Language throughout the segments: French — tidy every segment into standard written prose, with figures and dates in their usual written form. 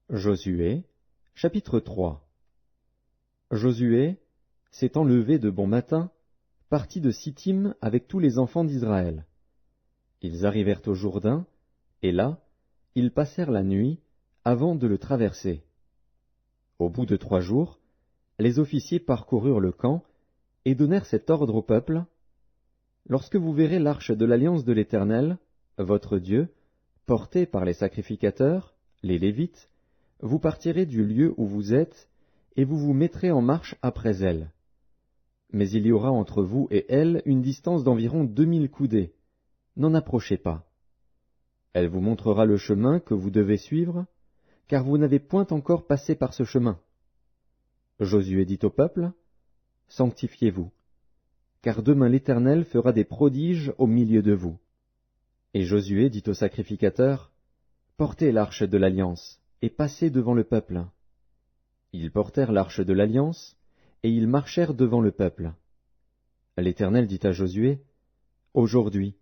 Josué, chapitre 3. Josué, s'étant levé de bon matin, partit de Sittim avec tous les enfants d'Israël. Ils arrivèrent au Jourdain, et là, ils passèrent la nuit avant de le traverser. Au bout de 3 jours, les officiers parcoururent le camp et donnèrent cet ordre au peuple: Lorsque vous verrez l'arche de l'alliance de l'Éternel, votre Dieu, portée par les sacrificateurs, les Lévites, vous partirez du lieu où vous êtes, et vous vous mettrez en marche après elle. Mais il y aura entre vous et elle une distance d'environ 2000 coudées. N'en approchez pas. Elle vous montrera le chemin que vous devez suivre, car vous n'avez point encore passé par ce chemin. Josué dit au peuple: Sanctifiez-vous, car demain l'Éternel fera des prodiges au milieu de vous. Et Josué dit aux sacrificateurs: Portez l'arche de l'alliance, et passez devant le peuple. Ils portèrent l'arche de l'alliance, et ils marchèrent devant le peuple. L'Éternel dit à Josué: Aujourd'hui,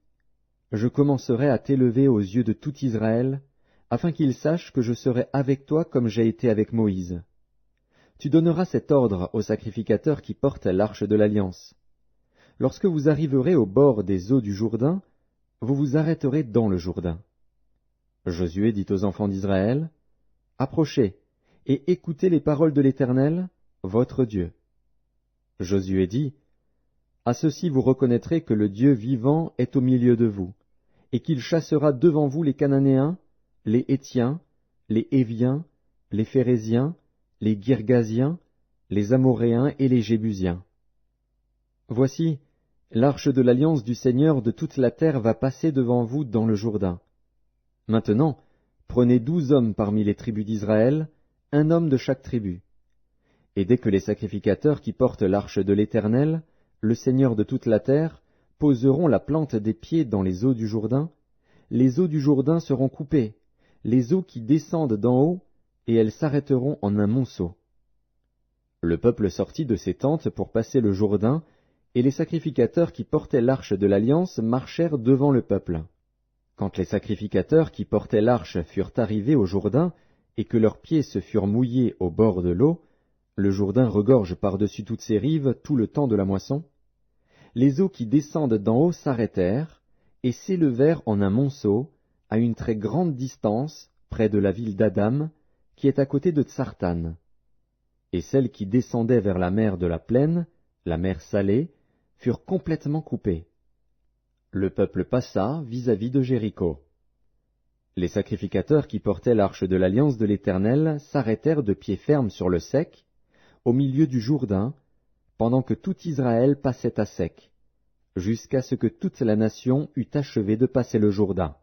je commencerai à t'élever aux yeux de tout Israël, afin qu'ils sachent que je serai avec toi comme j'ai été avec Moïse. Tu donneras cet ordre aux sacrificateurs qui portent l'arche de l'alliance. Lorsque vous arriverez au bord des eaux du Jourdain, vous vous arrêterez dans le Jourdain. Josué dit aux enfants d'Israël: Approchez, et écoutez les paroles de l'Éternel, votre Dieu. Josué dit: À ceci vous reconnaîtrez que le Dieu vivant est au milieu de vous, et qu'il chassera devant vous les Cananéens, les Hétiens, les Héviens, les Phéréziens, les Girgasiens, les Amoréens et les Jébusiens. Voici, l'arche de l'alliance du Seigneur de toute la terre va passer devant vous dans le Jourdain. Maintenant, prenez 12 hommes parmi les tribus d'Israël, un homme de chaque tribu. Et dès que les sacrificateurs qui portent l'arche de l'Éternel, le Seigneur de toute la terre, poseront la plante des pieds dans les eaux du Jourdain, les eaux du Jourdain seront coupées, les eaux qui descendent d'en haut, et elles s'arrêteront en un monceau. Le peuple sortit de ses tentes pour passer le Jourdain, et les sacrificateurs qui portaient l'arche de l'alliance marchèrent devant le peuple. Quand les sacrificateurs qui portaient l'arche furent arrivés au Jourdain, et que leurs pieds se furent mouillés au bord de l'eau, le Jourdain regorge par-dessus toutes ses rives tout le temps de la moisson, les eaux qui descendent d'en haut s'arrêtèrent, et s'élevèrent en un monceau, à une très grande distance, près de la ville d'Adam, qui est à côté de Tsartan. Et celles qui descendaient vers la mer de la plaine, la mer Salée, furent complètement coupées. Le peuple passa vis-à-vis de Jéricho. Les sacrificateurs qui portaient l'arche de l'alliance de l'Éternel s'arrêtèrent de pied ferme sur le sec, au milieu du Jourdain, pendant que tout Israël passait à sec, jusqu'à ce que toute la nation eût achevé de passer le Jourdain.